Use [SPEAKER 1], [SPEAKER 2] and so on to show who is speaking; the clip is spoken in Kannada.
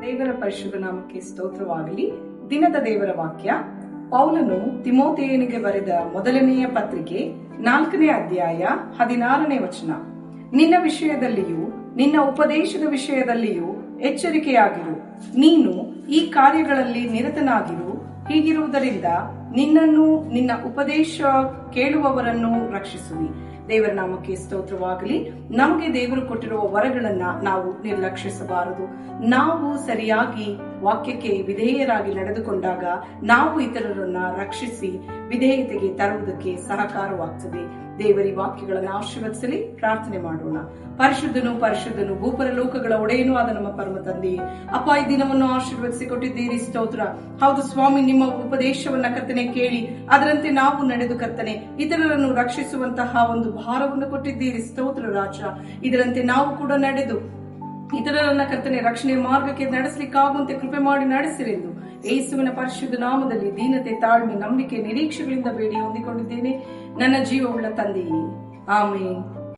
[SPEAKER 1] ದೇವರ ಪರಿಶುದ್ಧ ನಾಮಕ್ಕೆ ಸ್ತೋತ್ರವಾಗಲಿ. ದಿನದ ದೇವರ ವಾಕ್ಯ ಪೌಲನು ತಿಮೋಥೆಯನಿಗೆ ಬರೆದ ಮೊದಲನೆಯ ಪತ್ರಿಕೆ 4ನೇ ಅಧ್ಯಾಯ 16ನೇ ವಚನ. ನಿನ್ನ ವಿಷಯದಲ್ಲಿಯೂ ನಿನ್ನ ಉಪದೇಶದ ವಿಷಯದಲ್ಲಿಯೂ ಎಚ್ಚರಿಕೆಯಾಗಿರು, ನೀನು ಈ ಕಾರ್ಯಗಳಲ್ಲಿ ನಿರತನಾಗಿರು. ಹೀಗಿರುವುದರಿಂದ ನಿನ್ನನ್ನು ನಿನ್ನ ಉಪದೇಶ ಕೇಳುವವರನ್ನು ರಕ್ಷಿಸುವಿ. ದೇವರ ನಾಮಕ್ಕೆ ಸ್ತೋತ್ರವಾಗಲಿ. ನಮಗೆ ದೇವರು ಕೊಟ್ಟಿರುವ ವರಗಳನ್ನ ನಾವು ನಿರ್ಲಕ್ಷಿಸಬಾರದು. ನಾವು ಸರಿಯಾಗಿ ವಾಕ್ಯಕ್ಕೆ ವಿಧೇಯರಾಗಿ ನಡೆದುಕೊಂಡಾಗ ನಾವು ಇತರರನ್ನ ರಕ್ಷಿಸಿ ವಿಧೇಯತೆಗೆ ತರುವುದಕ್ಕೆ ಸಹಕಾರವಾಗ್ತದೆ. ದೇವರಿ ವಾಕ್ಯಗಳನ್ನು ಆಶೀರ್ವದಿಸಲಿ. ಪ್ರಾರ್ಥನೆ ಮಾಡೋಣ. ಪರಿಶುದ್ಧನು ಪರಿಶುದ್ಧನು ಭೂಪರಲೋಕಗಳ ಒಡೆಯನೂ ಆದ ನಮ್ಮ ಪರಮ ತಂದೆಯೇ, ಅಪ್ಪ, ಈ ದಿನವನ್ನು ಆಶೀರ್ವದಿಸಿ ಕೊಟ್ಟಿದ್ದೀರಿ. ಸ್ತೋತ್ರ. ಹೌದು ಸ್ವಾಮಿ, ನಿಮ್ಮ ಉಪದೇಶವನ್ನ ಕರ್ತನೆ ಕೇಳಿ ಅದರಂತೆ ನಾವು ನಡೆದು ಕರ್ತನೆ ಇತರರನ್ನು ರಕ್ಷಿಸುವಂತಹ ಒಂದು ಭಾರವನ್ನು ಕೊಟ್ಟಿದ್ದೀರಿ. ಸ್ತೋತ್ರ ರಾಜ. ಇದರಂತೆ ನಾವು ಕೂಡ ನಡೆದು ಇತರರನ್ನ ಕರ್ತನೆ ರಕ್ಷಣೆಯ ಮಾರ್ಗಕ್ಕೆ ನಡೆಸಲಿಕ್ಕಾಗುವಂತೆ ಕೃಪೆ ಮಾಡಿ ನಡೆಸಿರೆಂದು ಯೇಸುವಿನ ಪರಿಶುದ್ಧ ನಾಮದಲ್ಲಿ ದೀನತೆ, ತಾಳ್ಮೆ, ನಂಬಿಕೆ, ನಿರೀಕ್ಷೆಗಳಿಂದ ಬೇಡಿ ಹೊಂದಿಕೊಂಡಿದ್ದೇನೆ ನನ್ನ ಜೀವವುಳ್ಳ ತಂದೆಯೇ. ಆಮೇನ್.